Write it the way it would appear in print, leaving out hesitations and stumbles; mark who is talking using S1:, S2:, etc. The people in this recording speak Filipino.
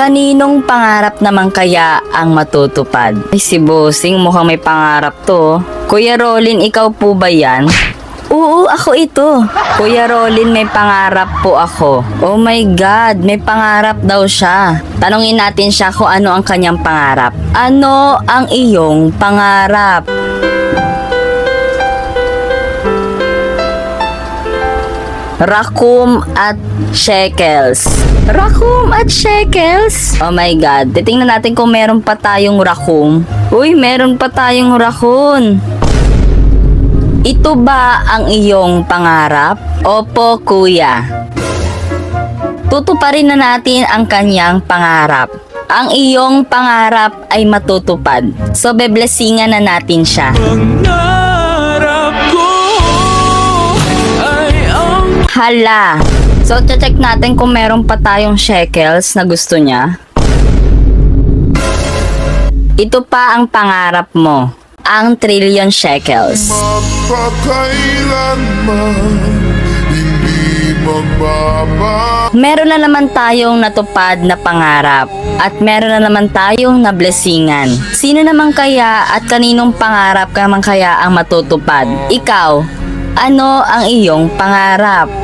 S1: Kaninong pangarap naman kaya ang matutupad? Ay, si Bossing mukhang may pangarap to. Kuya Rolin, ikaw po ba yan? Oo, ako ito. Kuya Rolin, may pangarap po ako. Oh my God, may pangarap daw siya. Tanungin natin siya kung ano ang kanyang pangarap. Ano ang iyong pangarap? Raccoon at shekels. Raccoon at shekels? Oh my God, titingnan natin kung meron pa tayong raccoon. Uy, meron pa tayong raccoon. Ito ba ang iyong pangarap? Opo, kuya. Tutuparin na natin ang kanyang pangarap. Ang iyong pangarap ay matutupad. So, beblessingan na natin siya.
S2: Pangarap ko ay ang
S1: Hala. So, check natin kung meron pa tayong shekels na gusto niya. Ito pa ang pangarap mo. Ang trillion shekels.
S3: Magpakailanman hindi magbaba.
S1: Meron na naman tayong natupad na pangarap at meron na naman tayong nablessingan. Sino naman kaya at kaninong pangarap naman kaya ang matutupad? Ikaw, ano ang iyong pangarap?